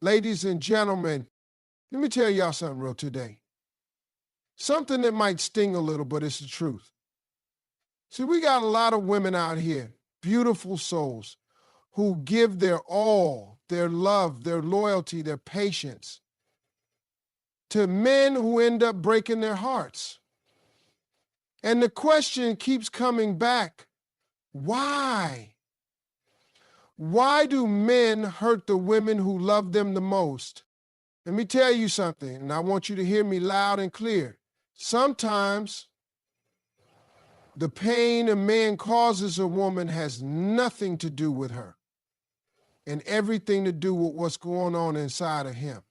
Ladies and gentlemen, let me tell y'all something real today. Something that might sting a little, but it's the truth. See, we got a lot of women out here, beautiful souls, who give their all, their love, their loyalty, their patience to men who end up breaking their hearts. And the question keeps coming back, why? Why do men hurt the women who love them the most? Let me tell you something, and I want you to hear me loud and clear. Sometimes the pain a man causes a woman has nothing to do with her and everything to do with what's going on inside of him.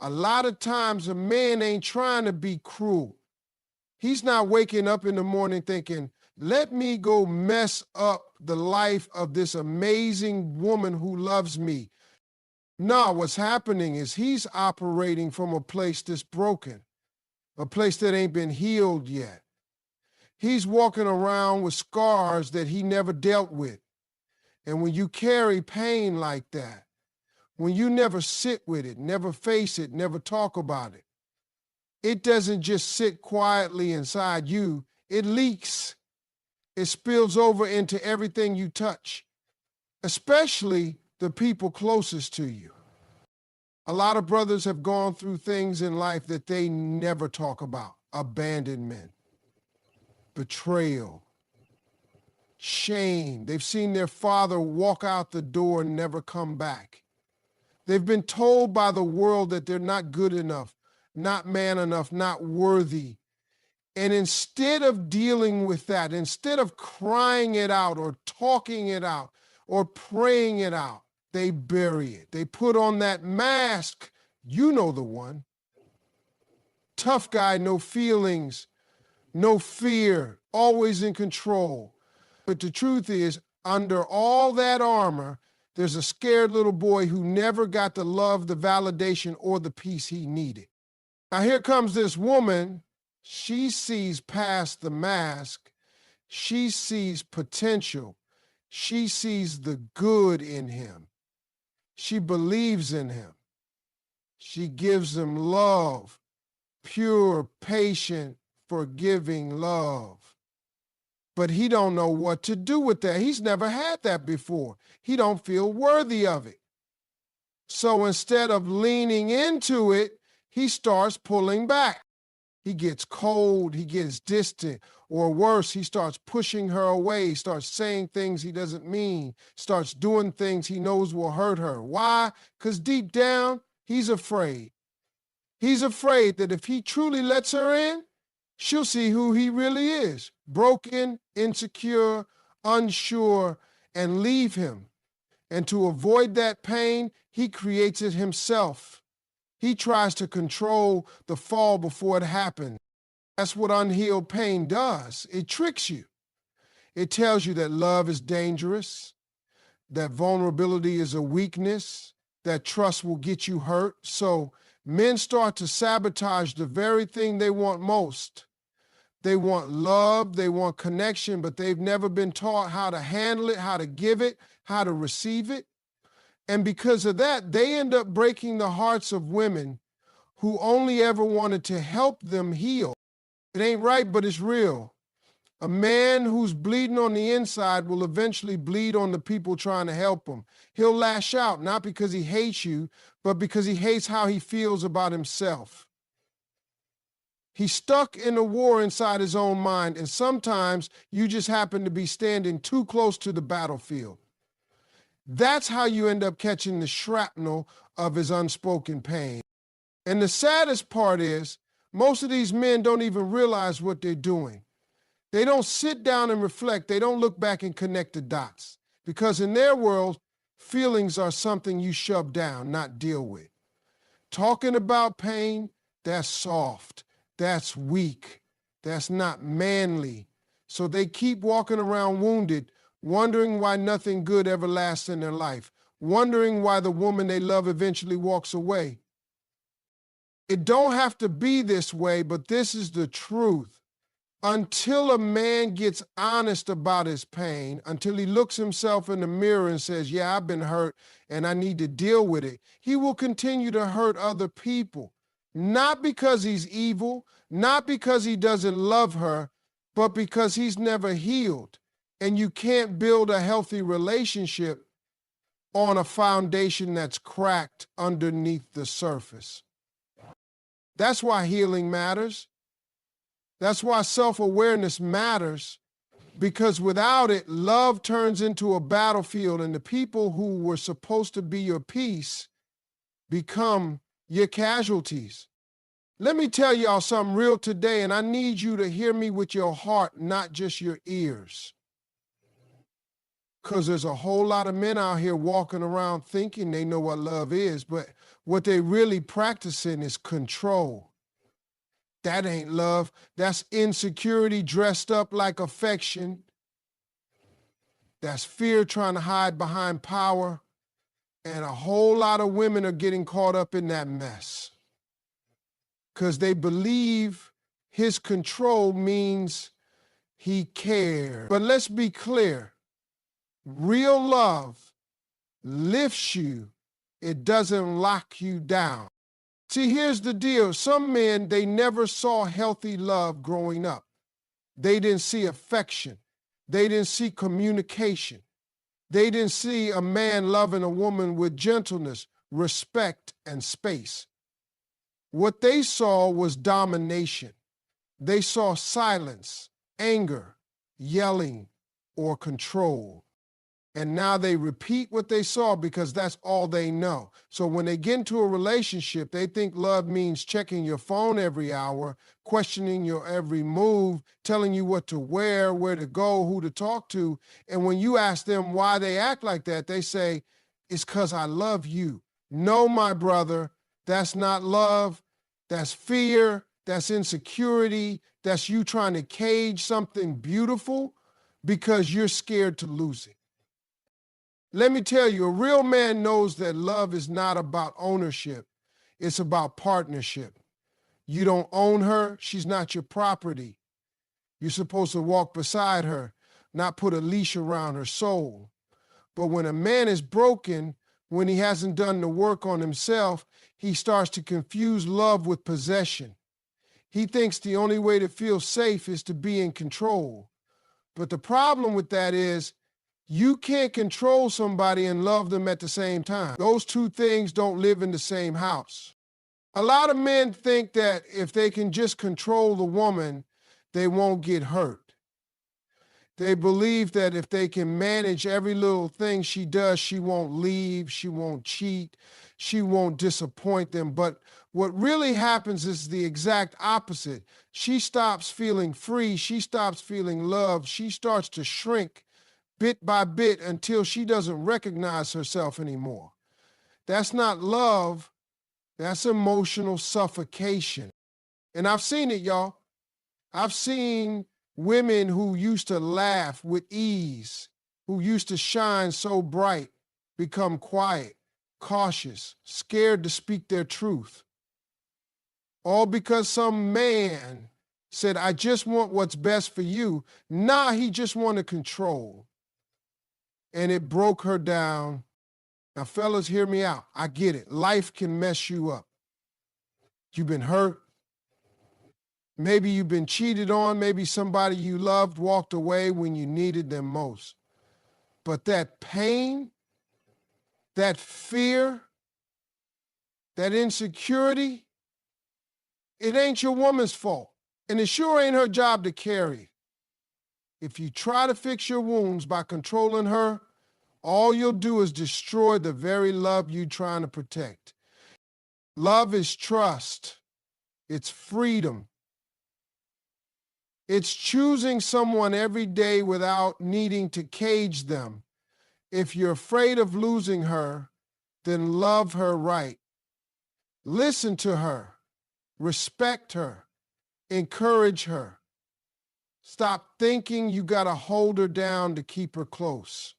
A lot of times a man ain't trying to be cruel. He's not waking up in the morning thinking, let me go mess up the life of this amazing woman who loves me. No, what's happening is he's operating from a place that's broken, a place that ain't been healed yet. He's walking around with scars that he never dealt with. And when you carry pain like that, when you never sit with it, never face it, never talk about it, it doesn't just sit quietly inside you, it leaks. It spills over into everything you touch, especially the people closest to you. A lot of brothers have gone through things in life that they never talk about. Abandonment, betrayal, shame. They've seen their father walk out the door and never come back. They've been told by the world that they're not good enough, not man enough, not worthy. And instead of dealing with that, instead of crying it out or talking it out or praying it out, they bury it. They put on that mask. You know the one. Tough guy, no feelings, no fear, always in control. But the truth is, under all that armor, there's a scared little boy who never got the love, the validation, or the peace he needed. Now here comes this woman. She sees past the mask. She sees potential. She sees the good in him. She believes in him. She gives him love, pure, patient, forgiving love. But he don't know what to do with that. He's never had that before. He don't feel worthy of it. So instead of leaning into it, he starts pulling back. He gets cold, he gets distant, or worse, he starts pushing her away, starts saying things he doesn't mean, starts doing things he knows will hurt her. Why? Because deep down, he's afraid. He's afraid that if he truly lets her in, she'll see who he really is, broken, insecure, unsure, and leave him. And to avoid that pain, he creates it himself. He tries to control the fall before it happens. That's what unhealed pain does. It tricks you. It tells you that love is dangerous, that vulnerability is a weakness, that trust will get you hurt. So men start to sabotage the very thing they want most. They want love, they want connection, but they've never been taught how to handle it, how to give it, how to receive it. And because of that, they end up breaking the hearts of women who only ever wanted to help them heal. It ain't right, but it's real. A man who's bleeding on the inside will eventually bleed on the people trying to help him. He'll lash out, not because he hates you, but because he hates how he feels about himself. He's stuck in a war inside his own mind, and sometimes you just happen to be standing too close to the battlefield. That's how you end up catching the shrapnel of his unspoken pain. And the saddest part is, most of these men don't even realize what they're doing. They don't sit down and reflect. They don't look back and connect the dots. Because in their world, feelings are something you shove down, not deal with. Talking about pain, that's soft. That's weak. That's not manly. So they keep walking around wounded, wondering why nothing good ever lasts in their life, wondering why the woman they love eventually walks away. It don't have to be this way, but this is the truth. Until a man gets honest about his pain, until he looks himself in the mirror and says, yeah, I've been hurt and I need to deal with it, he will continue to hurt other people. Not because he's evil, not because he doesn't love her, but because he's never healed. And you can't build a healthy relationship on a foundation that's cracked underneath the surface. That's why healing matters. That's why self-awareness matters, because without it, love turns into a battlefield and the people who were supposed to be your peace become your casualties. Let me tell y'all something real today, and I need you to hear me with your heart, not just your ears. Because there's a whole lot of men out here walking around thinking they know what love is, but what they really practicing is control. That ain't love. That's insecurity dressed up like affection. That's fear trying to hide behind power. And a whole lot of women are getting caught up in that mess because they believe his control means he cares. But let's be clear. Real love lifts you. It doesn't lock you down. See, here's the deal. Some men, they never saw healthy love growing up. They didn't see affection. They didn't see communication. They didn't see a man loving a woman with gentleness, respect, and space. What they saw was domination. They saw silence, anger, yelling, or control. And now they repeat what they saw because that's all they know. So when they get into a relationship, they think love means checking your phone every hour, questioning your every move, telling you what to wear, where to go, who to talk to. And when you ask them why they act like that, they say, it's because I love you. No, my brother, that's not love. That's fear. That's insecurity. That's you trying to cage something beautiful because you're scared to lose it. Let me tell you, a real man knows that love is not about ownership. It's about partnership. You don't own her. She's not your property. You're supposed to walk beside her, not put a leash around her soul. But when a man is broken, when he hasn't done the work on himself, he starts to confuse love with possession. He thinks the only way to feel safe is to be in control. But the problem with that is, you can't control somebody and love them at the same time. Those two things don't live in the same house. A lot of men think that if they can just control the woman, they won't get hurt. They believe that if they can manage every little thing she does, she won't leave, she won't cheat, she won't disappoint them. But what really happens is the exact opposite. She stops feeling free, she stops feeling loved, she starts to shrink bit by bit until she doesn't recognize herself anymore. That's not love, that's emotional suffocation. And I've seen it, y'all. I've seen women who used to laugh with ease, who used to shine so bright, become quiet, cautious, scared to speak their truth. All because some man said, I just want what's best for you. Nah, he just wanted control. And it broke her down. Now, fellas, hear me out. I get it. Life can mess you up. You've been hurt. Maybe you've been cheated on. Maybe somebody you loved walked away when you needed them most. But that pain, that fear, that insecurity, it ain't your woman's fault. And it sure ain't her job to carry. If you try to fix your wounds by controlling her, all you'll do is destroy the very love you're trying to protect. Love is trust. It's freedom. It's choosing someone every day without needing to cage them. If you're afraid of losing her, then love her right. Listen to her. Respect her. Encourage her. Stop thinking you gotta hold her down to keep her close.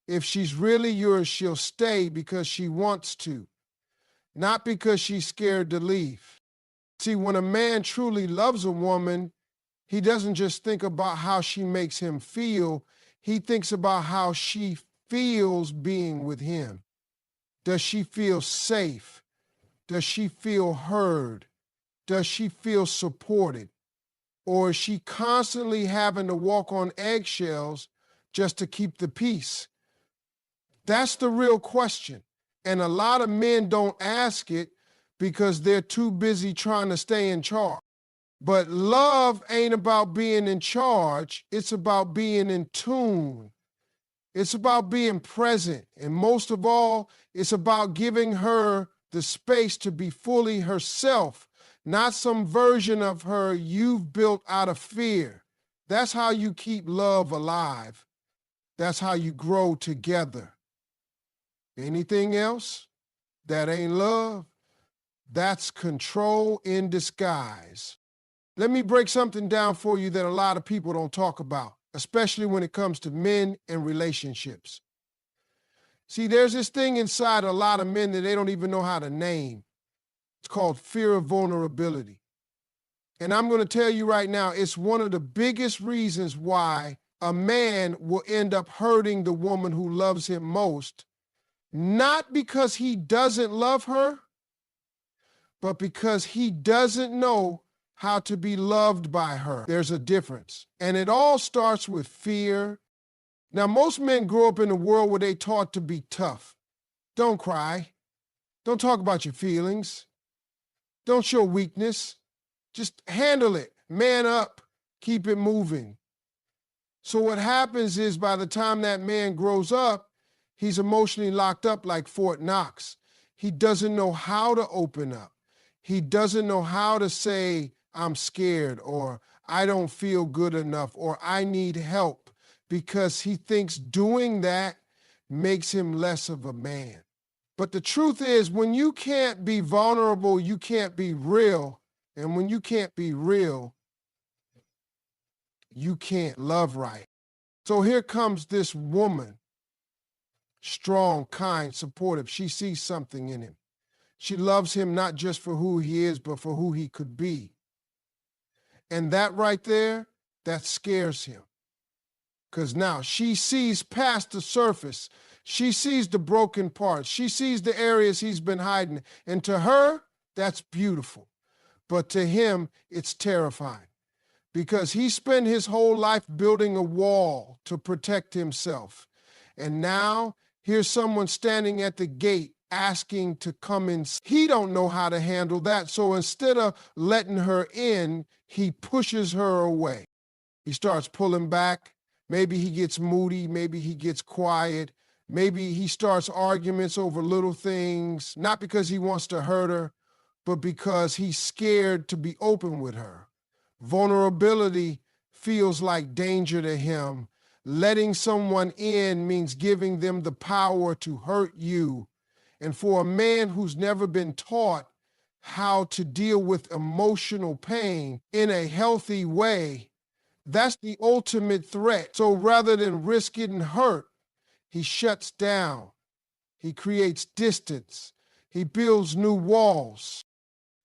If she's really yours, she'll stay because she wants to, not because she's scared to leave. See, when a man truly loves a woman, He doesn't just think about how she makes him feel. He thinks about how she feels being with him. Does she feel safe? Does she feel heard? Does she feel supported? Or is she constantly having to walk on eggshells just to keep the peace? That's the real question. And a lot of men don't ask it because they're too busy trying to stay in charge. But love ain't about being in charge. It's about being in tune. It's about being present. And most of all, it's about giving her the space to be fully herself, not some version of her you've built out of fear. That's how you keep love alive. That's how you grow together. Anything else that ain't love, that's control in disguise. Let me break something down for you that a lot of people don't talk about, especially when it comes to men and relationships. See, there's this thing inside a lot of men that they don't even know how to name. It's called fear of vulnerability. And I'm going to tell you right now, it's one of the biggest reasons why a man will end up hurting the woman who loves him most, not because he doesn't love her, but because he doesn't know how to be loved by her. There's a difference. And it all starts with fear. Now, most men grow up in a world where they taught to be tough. Don't cry. Don't talk about your feelings. Don't show weakness. Just handle it. Man up. Keep it moving. So what happens is by the time that man grows up, he's emotionally locked up like Fort Knox. He doesn't know how to open up. He doesn't know how to say, I'm scared, or I don't feel good enough, or I need help, because he thinks doing that makes him less of a man. But the truth is, when you can't be vulnerable, you can't be real. And when you can't be real, you can't love right. So here comes this woman, strong, kind, supportive. She sees something in him. She loves him not just for who he is, but for who he could be. And that right there, that scares him. Because now she sees past the surface. She sees the broken parts. She sees the areas he's been hiding. And to her, that's beautiful. But to him, it's terrifying. Because he spent his whole life building a wall to protect himself. And now here's someone standing at the gate asking to come in. He don't know how to handle that. So instead of letting her in, he pushes her away. He starts pulling back. Maybe he gets moody. Maybe he gets quiet. Maybe he starts arguments over little things, not because he wants to hurt her, but because he's scared to be open with her. Vulnerability feels like danger to him. Letting someone in means giving them the power to hurt you. And for a man who's never been taught how to deal with emotional pain in a healthy way, that's the ultimate threat. So rather than risk getting hurt, he shuts down. He creates distance. He builds new walls.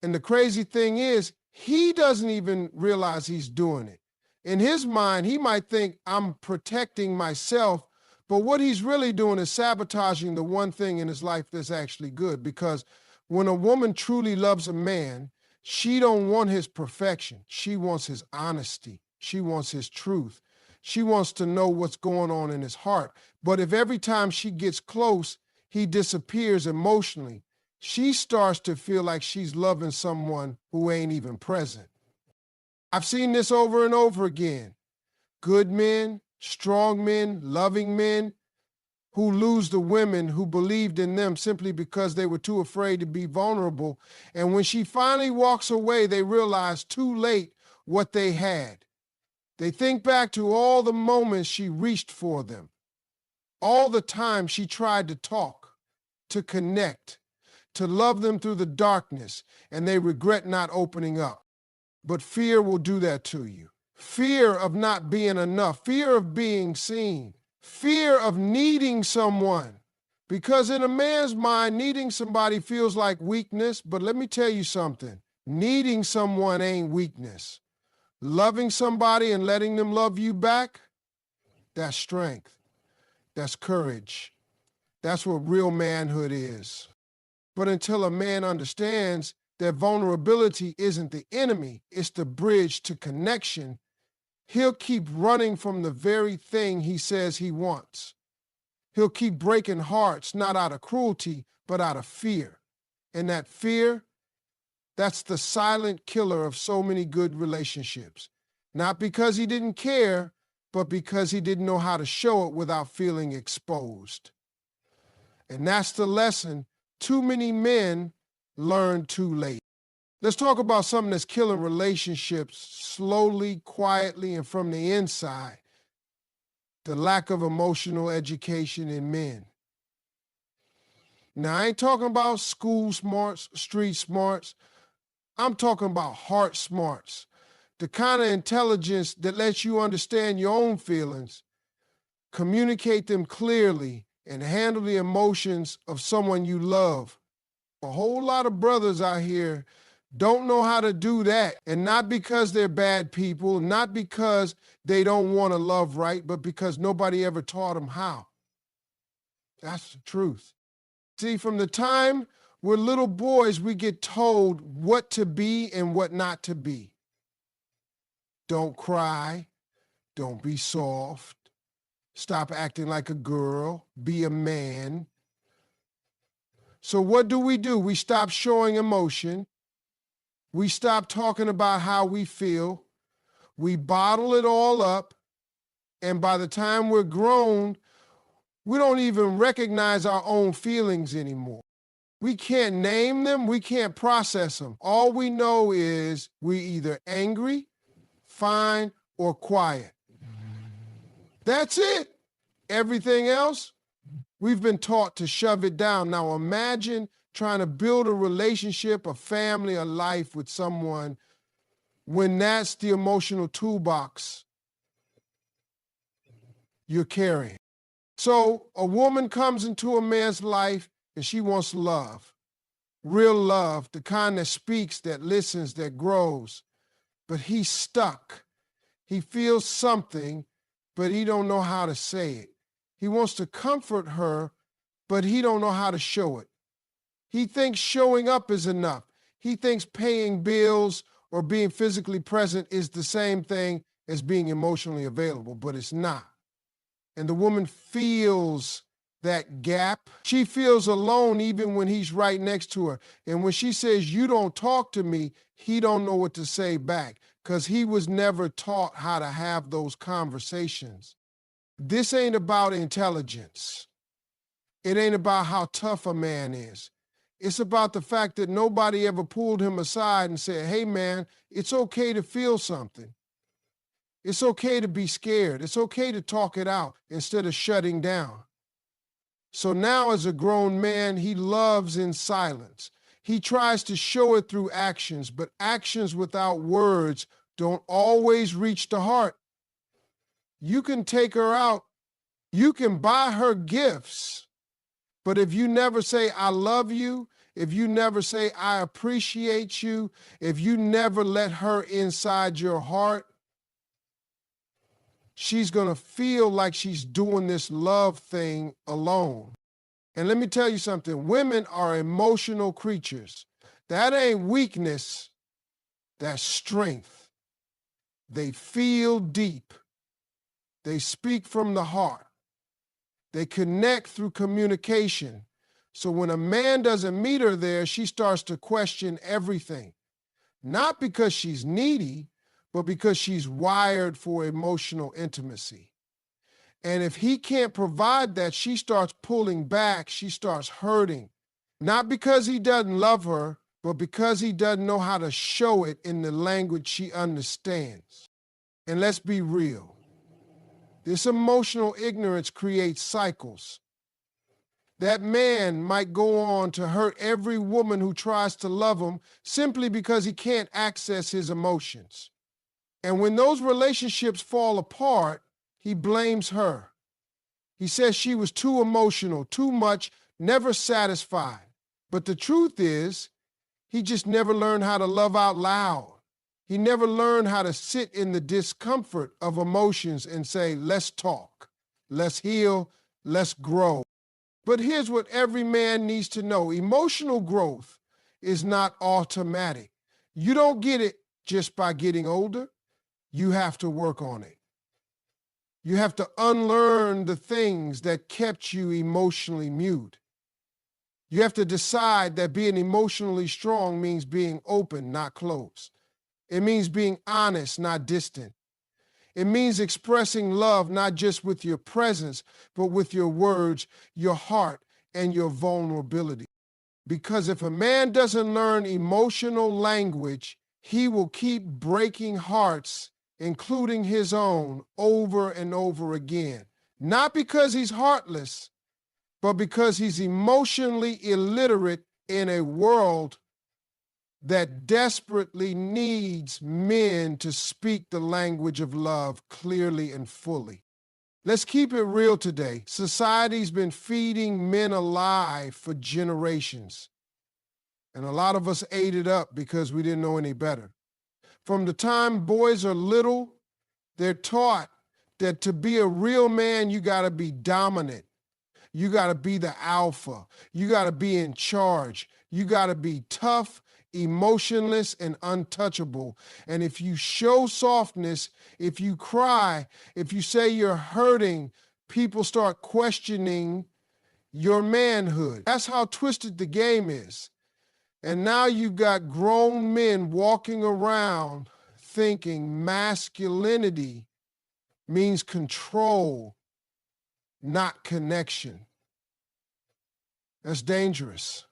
And the crazy thing is, he doesn't even realize he's doing it. In his mind, he might think, I'm protecting myself, but what he's really doing is sabotaging the one thing in his life that's actually good. Because when a woman truly loves a man, she don't want his perfection. She wants his honesty. She wants his truth. She wants to know what's going on in his heart. But if every time she gets close, he disappears emotionally, she starts to feel like she's loving someone who ain't even present. I've seen this over and over again. Good men, strong men, loving men who lose the women who believed in them simply because they were too afraid to be vulnerable. And when she finally walks away, they realize too late what they had. They think back to all the moments she reached for them, all the time she tried to talk, to connect, to love them through the darkness, and they regret not opening up. But fear will do that to you. Fear of not being enough, fear of being seen, fear of needing someone. Because in a man's mind, needing somebody feels like weakness, but let me tell you something. Needing someone ain't weakness. Loving somebody and letting them love you back, that's strength. That's courage. That's what real manhood is. But until a man understands that vulnerability isn't the enemy, it's the bridge to connection, he'll keep running from the very thing he says he wants. He'll keep breaking hearts, not out of cruelty, but out of fear. And that fear, that's the silent killer of so many good relationships. Not because he didn't care, but because he didn't know how to show it without feeling exposed. And that's the lesson too many men learn too late. Let's talk about something that's killing relationships slowly, quietly, and from the inside. The lack of emotional education in men. Now, I ain't talking about school smarts, street smarts. I'm talking about heart smarts. The kind of intelligence that lets you understand your own feelings, communicate them clearly, and handle the emotions of someone you love. A whole lot of brothers out here don't know how to do that, and not because they're bad people, not because they don't want to love right, but because nobody ever taught them how. That's the truth. See, from the time we're little boys, we get told what to be and what not to be. Don't cry. Don't be soft. Stop acting like a girl. Be a man. So what do? We stop showing emotion. We stop talking about how we feel. We bottle it all up. And by the time we're grown, we don't even recognize our own feelings anymore. We can't name them. We can't process them. All we know is we're either angry, fine, or quiet. That's it. Everything else, we've been taught to shove it down. Now imagine trying to build a relationship, a family, a life with someone when that's the emotional toolbox you're carrying. So a woman comes into a man's life and she wants love, real love, the kind that speaks, that listens, that grows. But he's stuck. He feels something, but he don't know how to say it. He wants to comfort her, but he don't know how to show it. He thinks showing up is enough. He thinks paying bills or being physically present is the same thing as being emotionally available, but it's not. And the woman feels that gap. She feels alone even when he's right next to her. And when she says, "You don't talk to me," he don't know what to say back because he was never taught how to have those conversations. This ain't about intelligence. It ain't about how tough a man is. It's about the fact that nobody ever pulled him aside and said, "Hey man, it's okay to feel something. It's okay to be scared. It's okay to talk it out instead of shutting down." So now as a grown man, he loves in silence. He tries to show it through actions, but actions without words don't always reach the heart. You can take her out. You can buy her gifts. But if you never say, "I love you," if you never say, "I appreciate you," if you never let her inside your heart, she's going to feel like she's doing this love thing alone. And let me tell you something. Women are emotional creatures. That ain't weakness. That's strength. They feel deep. They speak from the heart. They connect through communication. So when a man doesn't meet her there, she starts to question everything. Not because she's needy, but because she's wired for emotional intimacy. And if he can't provide that, she starts pulling back, she starts hurting. Not because he doesn't love her, but because he doesn't know how to show it in the language she understands. And let's be real. This emotional ignorance creates cycles. That man might go on to hurt every woman who tries to love him simply because he can't access his emotions. And when those relationships fall apart, he blames her. He says she was too emotional, too much, never satisfied. But the truth is, he just never learned how to love out loud. He never learned how to sit in the discomfort of emotions and say, let's talk, let's heal, let's grow. But here's what every man needs to know. Emotional growth is not automatic. You don't get it just by getting older. You have to work on it. You have to unlearn the things that kept you emotionally mute. You have to decide that being emotionally strong means being open, not closed. It means being honest, not distant. It means expressing love, not just with your presence, but with your words, your heart, and your vulnerability. Because if a man doesn't learn emotional language, he will keep breaking hearts, including his own, over and over again. Not because he's heartless, but because he's emotionally illiterate in a world that desperately needs men to speak the language of love clearly and fully. Let's keep it real today. Society's been feeding men alive for generations. And a lot of us ate it up because we didn't know any better. From the time boys are little, they're taught that to be a real man, you gotta be dominant. You gotta be the alpha. You gotta be in charge. You gotta be tough, emotionless, and untouchable. And if you show softness, if you cry, if you say you're hurting, people start questioning your manhood. That's how twisted the game is. And now you've got grown men walking around thinking masculinity means control, not connection. That's dangerous.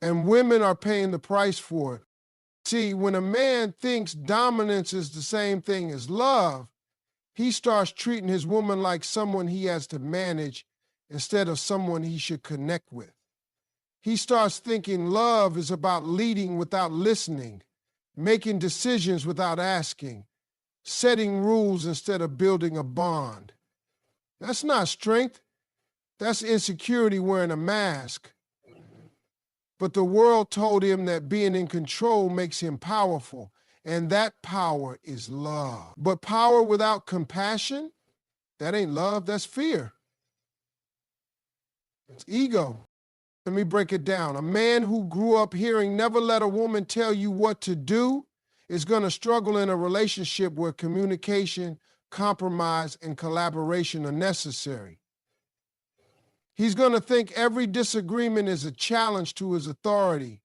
And women are paying the price for it. See, when a man thinks dominance is the same thing as love, he starts treating his woman like someone he has to manage instead of someone he should connect with. He starts thinking love is about leading without listening, making decisions without asking, setting rules instead of building a bond. That's not strength. That's insecurity wearing a mask. But the world told him that being in control makes him powerful, and that power is love. But power without compassion, that ain't love, that's fear. It's ego. Let me break it down. A man who grew up hearing never let a woman tell you what to do is going to struggle in a relationship where communication, compromise, and collaboration are necessary. He's going to think every disagreement is a challenge to his authority.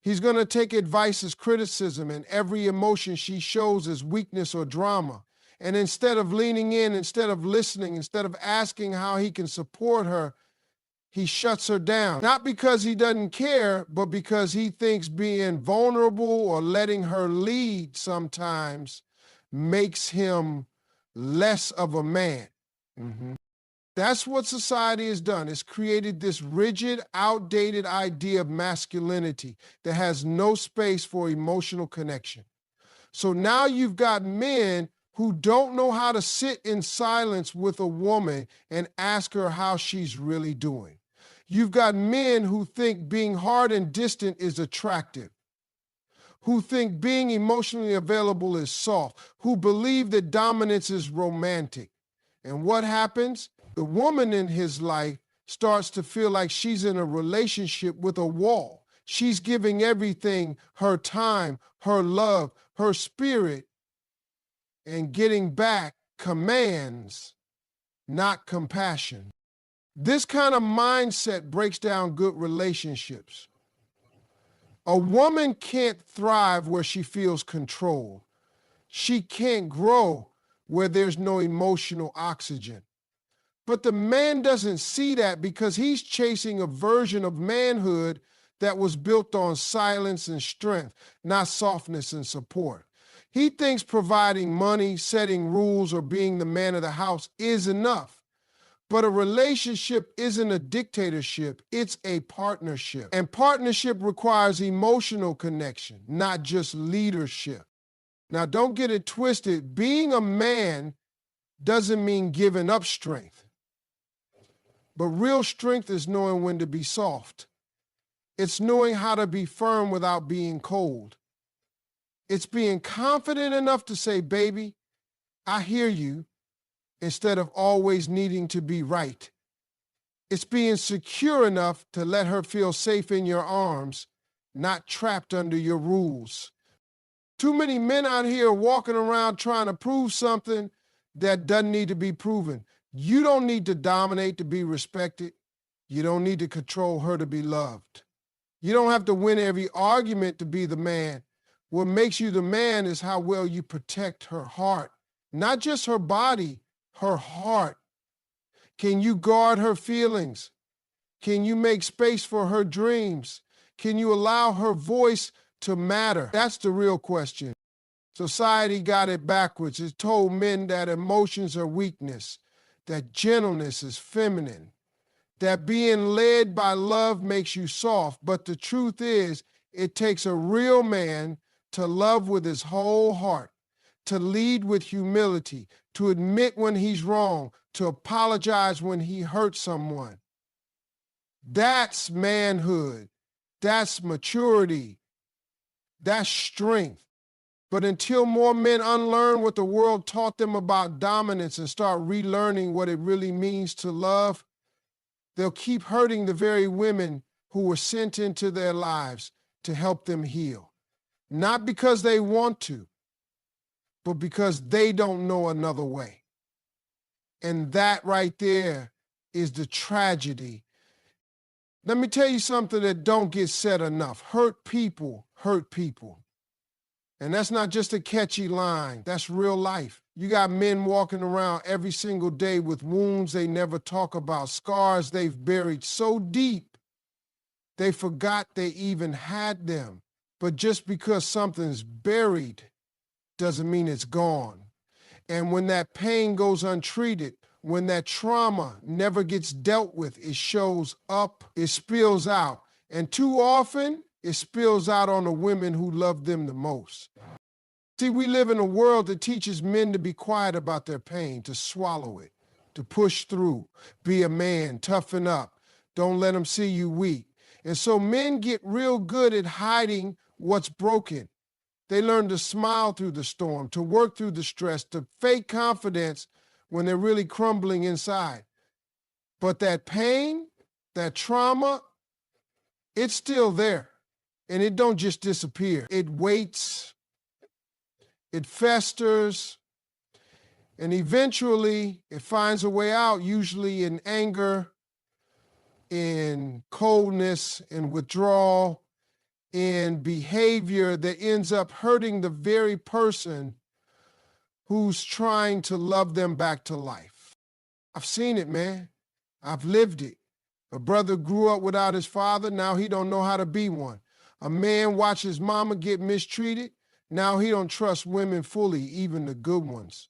He's going to take advice as criticism and every emotion she shows as weakness or drama. And instead of leaning in, instead of listening, instead of asking how he can support her, he shuts her down. Not because he doesn't care, but because he thinks being vulnerable or letting her lead sometimes makes him less of a man. That's what society has done. It's created this rigid, outdated idea of masculinity that has no space for emotional connection. So now you've got men who don't know how to sit in silence with a woman and ask her how she's really doing. You've got men who think being hard and distant is attractive, who think being emotionally available is soft, who believe that dominance is romantic. And what happens? The woman in his life starts to feel like she's in a relationship with a wall. She's giving everything, her time, her love, her spirit, and getting back commands, not compassion. This kind of mindset breaks down good relationships. A woman can't thrive where she feels controlled. She can't grow where there's no emotional oxygen. But the man doesn't see that because he's chasing a version of manhood that was built on silence and strength, not softness and support. He thinks providing money, setting rules, or being the man of the house is enough. But a relationship isn't a dictatorship, it's a partnership. And partnership requires emotional connection, not just leadership. Now, don't get it twisted. Being a man doesn't mean giving up strength. But real strength is knowing when to be soft. It's knowing how to be firm without being cold. It's being confident enough to say, baby, I hear you, instead of always needing to be right. It's being secure enough to let her feel safe in your arms, not trapped under your rules. Too many men out here walking around trying to prove something that doesn't need to be proven. You don't need to dominate to be respected. You don't need to control her to be loved. You don't have to win every argument to be the man. What makes you the man is how well you protect her heart. Not just her body, her heart. Can you guard her feelings? Can you make space for her dreams? Can you allow her voice to matter? That's the real question. Society got it backwards. It told men that emotions are weakness, that gentleness is feminine, that being led by love makes you soft. But the truth is, it takes a real man to love with his whole heart, to lead with humility, to admit when he's wrong, to apologize when he hurts someone. That's manhood. That's maturity. That's strength. But until more men unlearn what the world taught them about dominance and start relearning what it really means to love, they'll keep hurting the very women who were sent into their lives to help them heal. Not because they want to, but because they don't know another way. And that right there is the tragedy. Let me tell you something that don't get said enough. Hurt people hurt people. And that's not just a catchy line. That's real life. You got men walking around every single day with wounds they never talk about, scars they've buried so deep they forgot they even had them. But just because something's buried doesn't mean it's gone. And when that pain goes untreated, when that trauma never gets dealt with, it shows up, it spills out. And too often, it spills out on the women who love them the most. See, we live in a world that teaches men to be quiet about their pain, to swallow it, to push through, be a man, toughen up, don't let them see you weak. And so men get real good at hiding what's broken. They learn to smile through the storm, to work through the stress, to fake confidence when they're really crumbling inside. But that pain, that trauma, it's still there. And it don't just disappear. It waits, it festers, and eventually it finds a way out, usually in anger, in coldness, in withdrawal, in behavior that ends up hurting the very person who's trying to love them back to life. I've seen it, man. I've lived it. A brother grew up without his father, now he don't know how to be one. A man watched his mama get mistreated, now he don't trust women fully, even the good ones.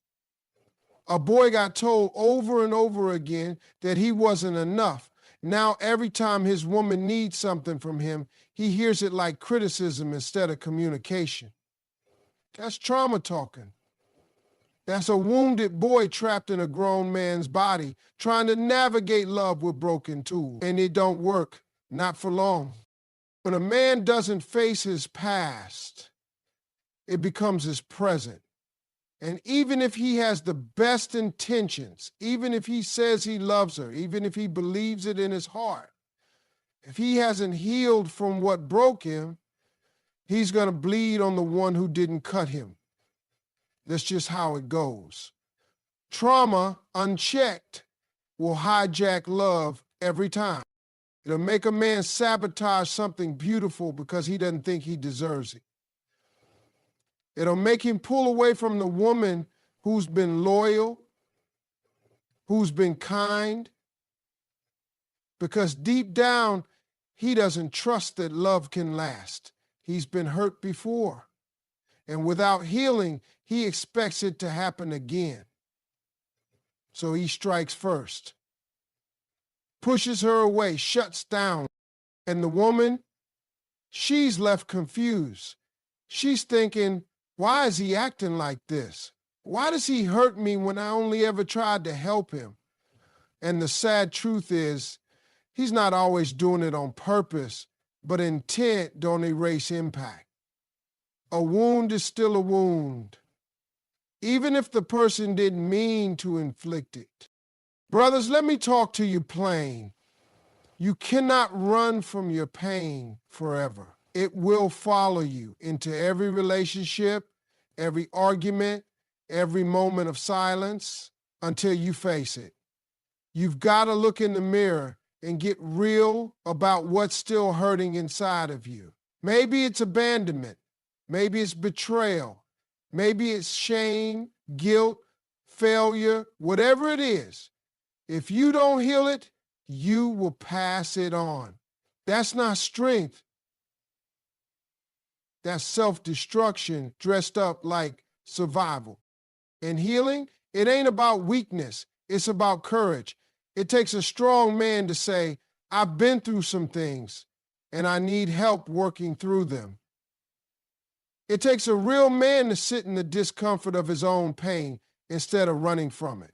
A boy got told over and over again that he wasn't enough. Now every time his woman needs something from him, he hears it like criticism instead of communication. That's trauma talking. That's a wounded boy trapped in a grown man's body, trying to navigate love with broken tools. And it don't work, not for long. When a man doesn't face his past, it becomes his present. And even if he has the best intentions, even if he says he loves her, even if he believes it in his heart, if he hasn't healed from what broke him, he's going to bleed on the one who didn't cut him. That's just how it goes. Trauma, unchecked, will hijack love every time. It'll make a man sabotage something beautiful because he doesn't think he deserves it. It'll make him pull away from the woman who's been loyal, who's been kind, because deep down, he doesn't trust that love can last. He's been hurt before. And without healing, he expects it to happen again. So he strikes first, pushes her away, shuts down. And the woman, she's left confused. She's thinking, why is he acting like this? Why does he hurt me when I only ever tried to help him? And the sad truth is, he's not always doing it on purpose, but intent don't erase impact. A wound is still a wound, even if the person didn't mean to inflict it. Brothers, let me talk to you plain. You cannot run from your pain forever. It will follow you into every relationship, every argument, every moment of silence until you face it. You've got to look in the mirror and get real about what's still hurting inside of you. Maybe it's abandonment. Maybe it's betrayal. Maybe it's shame, guilt, failure, whatever it is. If you don't heal it, you will pass it on. That's not strength. That's self-destruction dressed up like survival. And healing, it ain't about weakness. It's about courage. It takes a strong man to say, I've been through some things and I need help working through them. It takes a real man to sit in the discomfort of his own pain instead of running from it.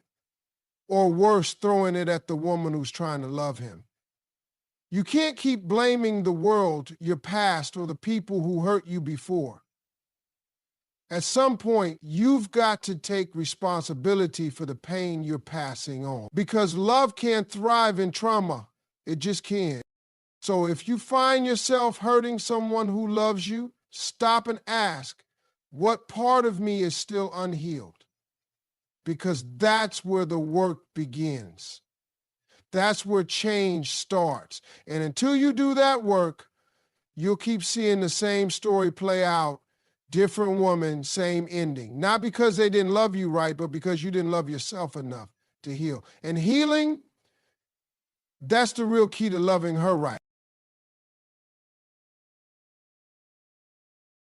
Or worse, throwing it at the woman who's trying to love him. You can't keep blaming the world, your past, or the people who hurt you before. At some point, you've got to take responsibility for the pain you're passing on. Because love can't thrive in trauma. It just can't. So if you find yourself hurting someone who loves you, stop and ask, what part of me is still unhealed? Because that's where the work begins. That's where change starts. And until you do that work, you'll keep seeing the same story play out, different woman, same ending. Not because they didn't love you right, but because you didn't love yourself enough to heal. And healing, that's the real key to loving her right.